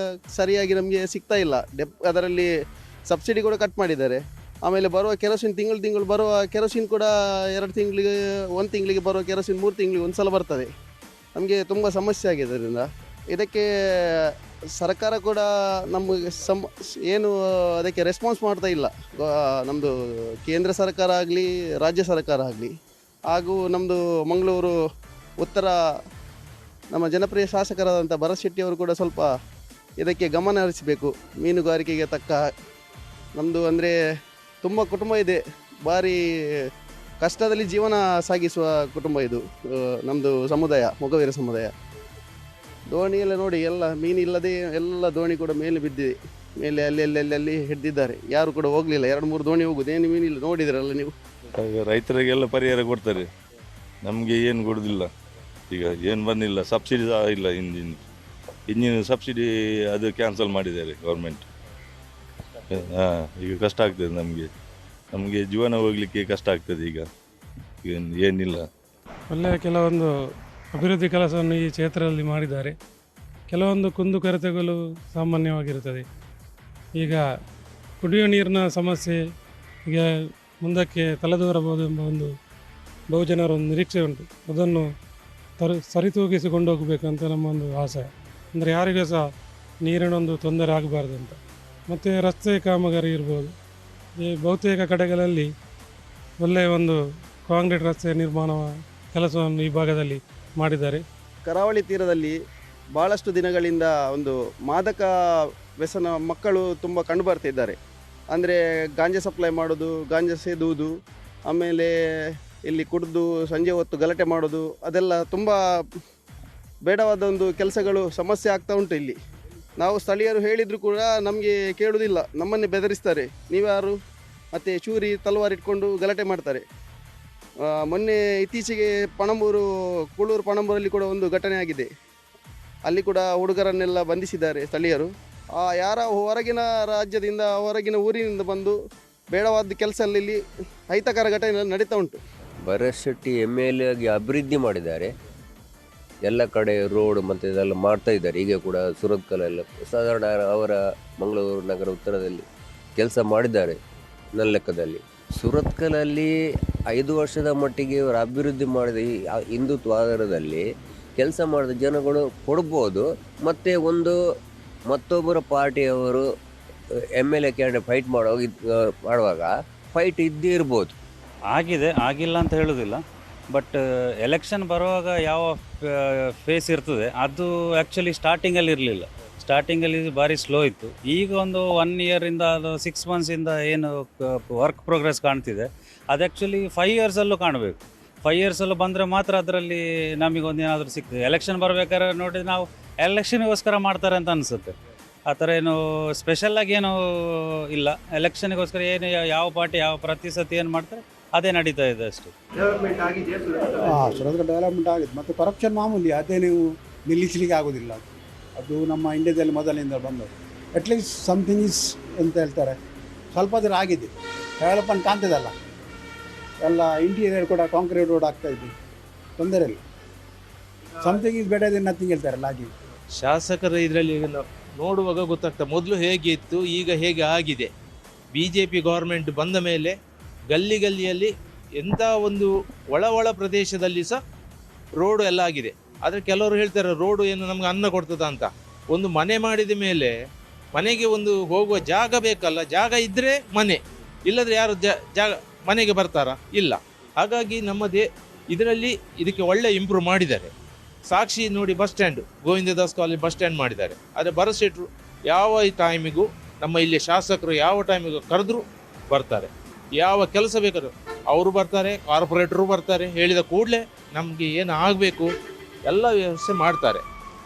ಸರಿಯಾಗಿ ನಮಗೆ ಸಿಗ್ತಾ ಇಲ್ಲ, ಅದರಲ್ಲಿ ಸಬ್ಸಿಡಿ ಕೂಡ ಕಟ್ ಮಾಡಿದ್ದಾರೆ. ಆಮೇಲೆ ಬರುವ ಕೆರೋಸಿನ್ ತಿಂಗಳು ಬರುವ ಕೆರೋಸಿನ್ ಕೂಡ 2 ತಿಂಗಳಿಗೆ 1 ತಿಂಗಳಿಗೆ ಬರುವ ಕೆರೋಸಿನ್ 3 ತಿಂಗಳಿಗೆ ಒಂದು ಸಲ ಬರ್ತದೆ. ನಮಗೆ ತುಂಬ ಸಮಸ್ಯೆ ಆಗಿದೆ. ಅದರಿಂದ ಇದಕ್ಕೆ ಸರ್ಕಾರ ಕೂಡ ನಮಗೆ ಏನು ಅದಕ್ಕೆ ರೆಸ್ಪಾನ್ಸ್ ಮಾಡ್ತಾ ಇಲ್ಲ. ನಮ್ಮದು ಕೇಂದ್ರ ಸರ್ಕಾರ ಆಗಲಿ ರಾಜ್ಯ ಸರ್ಕಾರ ಆಗಲಿ ಹಾಗೂ ನಮ್ಮದು ಮಂಗಳೂರು ಉತ್ತರ ನಮ್ಮ ಜನಪ್ರಿಯ ಶಾಸಕರಾದಂಥ ಭರತ್ ಶೆಟ್ಟಿ ಅವರು ಕೂಡ ಸ್ವಲ್ಪ ಇದಕ್ಕೆ ಗಮನ ಹರಿಸಬೇಕು. ಮೀನುಗಾರಿಕೆಗೆ ತಕ್ಕ ನಮ್ಮದು ಅಂದರೆ ತುಂಬ ಕುಟುಂಬ ಇದೆ, ಭಾರಿ ಕಷ್ಟದಲ್ಲಿ ಜೀವನ ಸಾಗಿಸುವ ಕುಟುಂಬ ಇದು ನಮ್ಮದು ಸಮುದಾಯ, ಮೊಗವೀರ ಸಮುದಾಯ. ದೋಣಿ ಎಲ್ಲ ನೋಡಿ, ಎಲ್ಲ ಮೀನಿಲ್ಲದೆ ಎಲ್ಲ ದೋಣಿ ಕೂಡ ಮೇಲೆ ಬಿದ್ದಿದೆ, ಮೇಲೆ ಅಲ್ಲಿ ಹಿಡಿದಿದ್ದಾರೆ, ಯಾರು ಕೂಡ ಹೋಗಲಿಲ್ಲ. 2-3 ದೋಣಿ ಹೋಗುದು, ಏನು ಮೀನಿಲ್ಲ, ನೋಡಿದ್ರಲ್ಲ ನೀವು. ರೈತರಿಗೆಲ್ಲ ಪರಿಹಾರ ಕೊಡ್ತಾರೆ, ನಮಗೆ ಏನು ಕೊಡೋದಿಲ್ಲ. ಈಗ ಏನು ಬಂದಿಲ್ಲ, ಸಬ್ಸಿಡಿ ಸಹ ಇಲ್ಲ. ಇಂಜಿನ್ ಸಬ್ಸಿಡಿ ಅದು ಕ್ಯಾನ್ಸಲ್ ಮಾಡಿದ್ದಾರೆ ಗೌರ್ಮೆಂಟ್. ಈಗ ಕಷ್ಟ ಆಗ್ತದೆ ನಮಗೆ ಜೀವನ ಹೋಗಲಿಕ್ಕೆ ಕಷ್ಟ ಆಗ್ತದೆ. ಈಗ ಏನಿಲ್ಲ, ಒಳ್ಳೆಯ ಕೆಲವೊಂದು ಅಭಿವೃದ್ಧಿ ಕೆಲಸವನ್ನು ಈ ಕ್ಷೇತ್ರದಲ್ಲಿ ಮಾಡಿದ್ದಾರೆ. ಕೆಲವೊಂದು ಕುಂದುಕೊರತೆಗಳು ಸಾಮಾನ್ಯವಾಗಿರುತ್ತದೆ. ಈಗ ಕುಡಿಯುವ ನೀರಿನ ಸಮಸ್ಯೆ ಈಗ ಮುಂದಕ್ಕೆ ತಲೆದೋರಬಹುದು ಎಂಬ ಒಂದು ಬಹುಜನರ ಒಂದು ನಿರೀಕ್ಷೆ ಉಂಟು. ಅದನ್ನು ಸರಿತೂಗಿಸಿಕೊಂಡು ಹೋಗಬೇಕು ಅಂತ ನಮ್ಮ ಒಂದು ಆಸೆ. ಅಂದರೆ ಯಾರಿಗೂ ಸಹ ನೀರಿನ ಒಂದು ತೊಂದರೆ ಆಗಬಾರ್ದು ಅಂತ. ಮತ್ತು ರಸ್ತೆ ಕಾಮಗಾರಿ ಇರ್ಬೋದು, ಈ ಬಹುತೇಕ ಕಡೆಗಳಲ್ಲಿ ಒಳ್ಳೆಯ ಒಂದು ಕಾಂಕ್ರೀಟ್ ರಸ್ತೆ ನಿರ್ಮಾಣ ಕೆಲಸವನ್ನು ಈ ಭಾಗದಲ್ಲಿ ಮಾಡಿದ್ದಾರೆ. ಕರಾವಳಿ ತೀರದಲ್ಲಿ ಭಾಳಷ್ಟು ದಿನಗಳಿಂದ ಒಂದು ಮಾದಕ ವ್ಯಸನ ಮಕ್ಕಳು ತುಂಬ ಕಂಡು ಬರ್ತಿದ್ದಾರೆ. ಅಂದರೆ ಗಾಂಜಾ ಸಪ್ಲೈ ಮಾಡೋದು, ಗಾಂಜಾ ಸೇದುವುದು, ಆಮೇಲೆ ಇಲ್ಲಿ ಕುಡಿದು ಸಂಜೆ ಹೊತ್ತು ಗಲಾಟೆ ಮಾಡೋದು, ಅದೆಲ್ಲ ತುಂಬ ಬೇಡವಾದ ಒಂದು ಕೆಲಸಗಳು ಸಮಸ್ಯೆ ಆಗ್ತಾ ಉಂಟು ಇಲ್ಲಿ. ನಾವು ಸ್ಥಳೀಯರು ಹೇಳಿದರೂ ಕೂಡ ನಮಗೆ ಕೇಳುವುದಿಲ್ಲ, ನಮ್ಮನ್ನೇ ಬೆದರಿಸ್ತಾರೆ. ನೀವ್ಯಾರು, ಮತ್ತು ಚೂರಿ ತಲವಾರು ಇಟ್ಕೊಂಡು ಗಲಾಟೆ ಮಾಡ್ತಾರೆ. ಮೊನ್ನೆ ಇತ್ತೀಚೆಗೆ ಕೂಳೂರು ಪಣಂಬೂರಲ್ಲಿ ಕೂಡ ಒಂದು ಘಟನೆ ಆಗಿದೆ. ಅಲ್ಲಿ ಕೂಡ ಹುಡುಗರನ್ನೆಲ್ಲ ಬಂಧಿಸಿದ್ದಾರೆ ಸ್ಥಳೀಯರು. ಯಾರ ಹೊರಗಿನ ರಾಜ್ಯದಿಂದ ಹೊರಗಿನ ಊರಿನಿಂದ ಬಂದು ಬೇಡವಾದ ಕೆಲಸದಲ್ಲಿ ಅಹಿತಕರ ಘಟನೆ ನಡೀತಾ ಉಂಟು. ಭರತ್ ಶೆಟ್ಟಿ MLA ಆಗಿ ಅಭಿವೃದ್ಧಿ ಮಾಡಿದ್ದಾರೆ, ಎಲ್ಲ ಕಡೆ ರೋಡ್ ಮತ್ತು ಇದೆಲ್ಲ ಮಾಡ್ತಾ ಇದ್ದಾರೆ. ಈಗ ಕೂಡ ಸುರತ್ಕಲೆಲ್ಲ ಸಾಧಾರಣ ಅವರ ಮಂಗಳೂರು ನಗರ ಉತ್ತರದಲ್ಲಿ ಕೆಲಸ ಮಾಡಿದ್ದಾರೆ. ನನ್ನ ಲೆಕ್ಕದಲ್ಲಿ ಸುರತ್ಕಲಲ್ಲಿ 5 ವರ್ಷದ ಮಟ್ಟಿಗೆ ಅವರು ಅಭಿವೃದ್ಧಿ ಮಾಡಿದ ಈ ಹಿಂದುತ್ವ ಆಧಾರದಲ್ಲಿ ಕೆಲಸ ಮಾಡಿದ ಜನಗಳು ಕೊಡ್ಬೋದು. ಮತ್ತು ಮತ್ತೊಬ್ಬರ ಪಾರ್ಟಿಯವರು MLA ಕ್ಯಾಂಡಿಡೇಟ್ ಫೈಟ್ ಮಾಡುವಾಗ ಫೈಟ್ ಇದ್ದೇ ಇರ್ಬೋದು. ಆಗಿಲ್ಲ ಅಂತ ಹೇಳೋದಿಲ್ಲ. ಬಟ್ ಎಲೆಕ್ಷನ್ ಬರುವಾಗ ಯಾವ ಫೇಸ್ ಇರ್ತದೆ ಅದು ಆ್ಯಕ್ಚುಲಿ ಸ್ಟಾರ್ಟಿಂಗಲ್ಲಿ ಇರಲಿಲ್ಲ. ಸ್ಟಾರ್ಟಿಂಗಲ್ಲಿ ಭಾರಿ ಸ್ಲೋ ಇತ್ತು. ಈಗ ಒಂದು 1 ಇಯರಿಂದ ಅದು 6 ಮಂತ್ಸಿಂದ ಏನು ವರ್ಕ್ ಪ್ರೋಗ್ರೆಸ್ ಕಾಣ್ತಿದೆ ಅದು ಆ್ಯಕ್ಚುಲಿ 5 ಇಯರ್ಸಲ್ಲೂ ಕಾಣಬೇಕು. 5 ಇಯರ್ಸಲ್ಲೂ ಬಂದರೆ ಮಾತ್ರ ಅದರಲ್ಲಿ ನಮಗೊಂದು ಏನಾದರೂ ಸಿಗ್ತದೆ. ಎಲೆಕ್ಷನ್ ಬರಬೇಕಾದ್ರೆ ನೋಡಿ ನಾವು ಎಲೆಕ್ಷನ್ಗೋಸ್ಕರ ಮಾಡ್ತಾರೆ ಅಂತ ಅನಿಸುತ್ತೆ. ಆ ಥರ ಏನು ಸ್ಪೆಷಲ್ಲಾಗಿ ಏನೂ ಇಲ್ಲ. ಎಲೆಕ್ಷನ್ಗೋಸ್ಕರ ಏನು ಯಾವ ಪಾರ್ಟಿ ಯಾವ ಪ್ರತಿ ಸತಿ ಏನು ಮಾಡ್ತಾರೆ ಅದೇ ನಡೀತಾ ಇದೆ ಅಷ್ಟೇ. ಸುರತ್ಕಲ್ ಡೆವಲಪ್ಮೆಂಟ್ ಆಗಿದೆ, ಮತ್ತು ಕರಪ್ಷನ್ ಮಾಮೂಲಿ, ಅದೇ ನೀವು ನಿಲ್ಲಿಸಲಿಕ್ಕೆ ಆಗೋದಿಲ್ಲ. ಅದು ನಮ್ಮ ಇಂಡಿಯಾದಲ್ಲಿ ಮೊದಲಿನಿಂದ ಬಂದದ್ದು. ಅಟ್ಲೀಸ್ಟ್ ಸಮಥಿಂಗ್ ಈಸ್ ಅಂತ ಹೇಳ್ತಾರೆ, ಸ್ವಲ್ಪ ದೂರ ಆಗಿದೆ, ಡೆವಲಪ್ಮೆಂಟ್ ಕಾಣ್ತದಲ್ಲ. ಎಲ್ಲ ಇಂಟೀರಿಯರ್ ಕೂಡ ಕಾಂಕ್ರೀಟ್ ರೋಡ್ ಆಗ್ತಾಯಿದೆ, ತೊಂದರೆ ಇಲ್ಲ. Something is better than nothing ಹೇಳ್ತಾರಲ್ಲ ಹಾಗೆ. ಶಾಸಕರ ಇದರಲ್ಲಿ ನೋಡುವಾಗ ಗೊತ್ತಾಗ್ತದೆ ಮೊದಲು ಹೇಗೆ ಇತ್ತು, ಈಗ ಹೇಗೆ ಆಗಿದೆ. BJP ಗೌರ್ಮೆಂಟ್ ಬಂದ ಮೇಲೆ ಗಲ್ಲಿಯಲ್ಲಿ ಎಂಥ ಒಂದು ಒಳ ಪ್ರದೇಶದಲ್ಲಿ ಸಹ ರೋಡು ಎಲ್ಲ ಆಗಿದೆ. ಆದರೆ ಕೆಲವರು ಹೇಳ್ತಾರೆ ರೋಡು ಏನು ನಮ್ಗೆ ಅನ್ನ ಕೊಡ್ತದ ಅಂತ. ಒಂದು ಮನೆ ಮಾಡಿದ ಮೇಲೆ ಮನೆಗೆ ಒಂದು ಹೋಗುವ ಜಾಗ ಬೇಕಲ್ಲ, ಜಾಗ ಇದ್ದರೆ ಮನೆ, ಇಲ್ಲದ್ರೆ ಯಾರು ಜಾಗ ಮನೆಗೆ ಬರ್ತಾರಾ? ಇಲ್ಲ. ಹಾಗಾಗಿ ಇದರಲ್ಲಿ ಇದಕ್ಕೆ ಒಳ್ಳೆ ಇಂಪ್ರೂವ್ ಮಾಡಿದ್ದಾರೆ. ಸಾಕ್ಷಿ ನೋಡಿ, bus stand, Govindadas college bus stand ಮಾಡಿದ್ದಾರೆ. ಆದರೆ ಭರತ್ ಶೆಟ್ರು ಯಾವ ಟೈಮಿಗೂ ನಮ್ಮ ಇಲ್ಲಿ ಶಾಸಕರು ಯಾವ ಟೈಮಿಗೂ ಕರೆದ್ರು ಬರ್ತಾರೆ. ಯಾವ ಕೆಲಸ ಬೇಕಾದ್ರು ಅವರು ಬರ್ತಾರೆ, ಕಾರ್ಪೊರೇಟರು ಬರ್ತಾರೆ. ಹೇಳಿದ ಕೂಡಲೇ ನಮಗೆ ಏನು ಆಗಬೇಕು ಎಲ್ಲ ವ್ಯವಸ್ಥೆ ಮಾಡ್ತಾರೆ.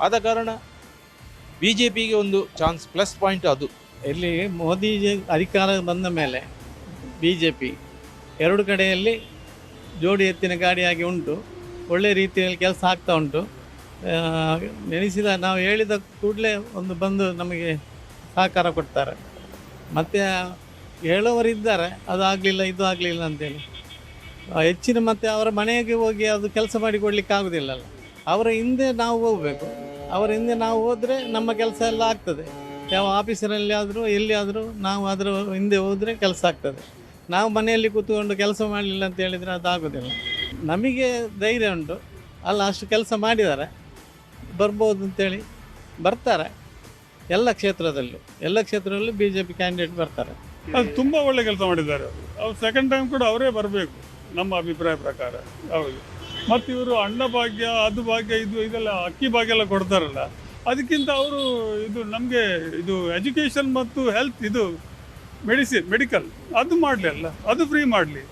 ಆದ ಕಾರಣ BJPಗೆ ಒಂದು ಚಾನ್ಸ್, ಪ್ಲಸ್ ಪಾಯಿಂಟ್ ಅದು. ಇಲ್ಲಿ ಮೋದಿ ಅಧಿಕಾರ ಬಂದ ಮೇಲೆ BJP 2 ಕಡೆಯಲ್ಲಿ ಜೋಡಿ ಎತ್ತಿನ ಗಾಡಿಯಾಗಿ ಉಂಟು. ಒಳ್ಳೆ ರೀತಿಯಲ್ಲಿ ಕೆಲಸ ಆಗ್ತಾ ಉಂಟು. ನಾವು ಹೇಳಿದ ಕೂಡಲೇ ಬಂದು ನಮಗೆ ಸಹಕಾರ ಕೊಡ್ತಾರೆ. ಮತ್ತು ಹೇಳೋವರಿದ್ದಾರೆ ಅದು ಆಗಲಿಲ್ಲ ಇದು ಆಗಲಿಲ್ಲ ಅಂತೇಳಿ. ಹೆಚ್ಚಿನ ಮತ್ತು ಅವರ ಮನೆಗೆ ಹೋಗಿ ಅದು ಕೆಲಸ ಮಾಡಿ ಕೊಡಲಿಕ್ಕೆ ಆಗೋದಿಲ್ಲಲ್ಲ. ಅವರ ಹಿಂದೆ ನಾವು ಹೋಗಬೇಕು. ಅವರ ಹಿಂದೆ ನಾವು ಹೋದರೆ ನಮ್ಮ ಕೆಲಸ ಎಲ್ಲ ಆಗ್ತದೆ. ಯಾವ ಆಫೀಸಿನಲ್ಲಿ ಆದರೂ ಎಲ್ಲಿ ಆದರೂ ನಾವು ಅದರ ಹಿಂದೆ ಹೋದರೆ ಕೆಲಸ ಆಗ್ತದೆ. ನಾವು ಮನೆಯಲ್ಲಿ ಕೂತ್ಕೊಂಡು ಕೆಲಸ ಮಾಡಲಿಲ್ಲ ಅಂತ ಹೇಳಿದರೆ ಅದು ಆಗೋದಿಲ್ಲ. ನಮಗೆ ಧೈರ್ಯ ಉಂಟು, ಅಲ್ಲ ಅಷ್ಟು ಕೆಲಸ ಮಾಡಿದ್ದಾರೆ, ಬರ್ಬೋದು ಅಂತೇಳಿ ಬರ್ತಾರೆ. ಎಲ್ಲ ಕ್ಷೇತ್ರದಲ್ಲೂ ಬಿ ಜೆ ಪಿ ಕ್ಯಾಂಡಿಡೇಟ್ ಬರ್ತಾರೆ. ಅದು ತುಂಬ ಒಳ್ಳೆ ಕೆಲಸ ಮಾಡಿದ್ದಾರೆ. ಅವ್ರು ಸೆಕೆಂಡ್ ಟೈಮ್ ಕೂಡ ಅವರೇ ಬರಬೇಕು ನಮ್ಮ ಅಭಿಪ್ರಾಯ ಪ್ರಕಾರ. ಹೌದು. ಮತ್ತು ಇವರು ಅನ್ನಭಾಗ್ಯ, ಅದು ಭಾಗ್ಯ, ಇದೆಲ್ಲ ಅಕ್ಕಿ ಭಾಗ್ಯ ಎಲ್ಲ ಕೊಡ್ತಾರಲ್ಲ, ಅದಕ್ಕಿಂತ ಅವರು ಇದು ನಮಗೆ ಇದು ಎಜುಕೇಷನ್ ಮತ್ತು ಹೆಲ್ತ್, ಇದು ಮೆಡಿಕಲ್ ಅದು ಮಾಡಲಿ ಅಲ್ಲ, ಅದು ಫ್ರೀ ಮಾಡಲಿ.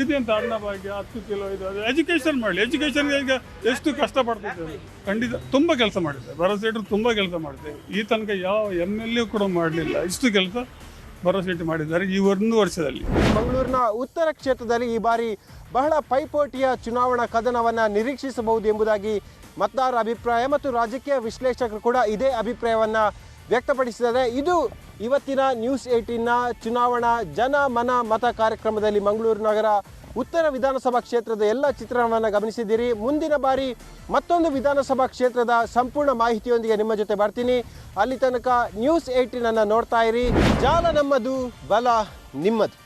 ಇದೆಂತ ಅನ್ನಭಾಗ್ಯ 10 ಕಿಲೋ ಇದು ಅದು ಎಜುಕೇಷನ್ ಮಾಡಲಿ. ಎಜುಕೇಷನ್ಗೆ ಈಗ ಎಷ್ಟು ಕಷ್ಟಪಡ್ತಿದ್ದಾರೆ. ಖಂಡಿತ ತುಂಬ ಕೆಲಸ ಮಾಡಿದ್ದಾರೆ. ಭರವಸೆ ಇಟ್ಟರು ತುಂಬ ಕೆಲಸ ಮಾಡಿದ್ದಾರೆ. ಈ ತನಕ ಯಾವ MLA ಕೂಡ ಮಾಡಲಿಲ್ಲ ಇಷ್ಟು ಕೆಲಸ ಭರವಸೆ ಇಟ್ಟು ಮಾಡಿದ್ದಾರೆ ಈ 1 ವರ್ಷದಲ್ಲಿ. ಮಂಗಳೂರಿನ ಉತ್ತರ ಕ್ಷೇತ್ರದಲ್ಲಿ ಈ ಬಾರಿ ಬಹಳ ಪೈಪೋಟಿಯ ಚುನಾವಣಾ ಕದನವನ್ನು ನಿರೀಕ್ಷಿಸಬಹುದು ಎಂಬುದಾಗಿ ಮತದಾರರ ಅಭಿಪ್ರಾಯ ಮತ್ತು ರಾಜಕೀಯ ವಿಶ್ಲೇಷಕರು ಕೂಡ ಇದೇ ಅಭಿಪ್ರಾಯವನ್ನು ವ್ಯಕ್ತಪಡಿಸಿದ್ದಾರೆ. ಇದು ಇವತ್ತಿನ ನ್ಯೂಸ್ 18ನ ಚುನಾವಣಾ ಜನ ಮನ ಮತ ಕಾರ್ಯಕ್ರಮದಲ್ಲಿ ಮಂಗಳೂರು ನಗರ ಉತ್ತರ ವಿಧಾನಸಭಾ ಕ್ಷೇತ್ರದ ಎಲ್ಲ ಚಿತ್ರಣವನ್ನು ಗಮನಿಸಿದ್ದೀರಿ. ಮುಂದಿನ ಬಾರಿ ಮತ್ತೊಂದು ವಿಧಾನಸಭಾ ಕ್ಷೇತ್ರದ ಸಂಪೂರ್ಣ ಮಾಹಿತಿಯೊಂದಿಗೆ ನಿಮ್ಮ ಜೊತೆ ಬರ್ತೀನಿ. ಅಲ್ಲಿ ತನಕ ನ್ಯೂಸ್ 18 ನೋಡ್ತಾ ಇರಿ. ಜಾಲ ನಮ್ಮದು, ಬಲ ನಿಮ್ಮದು.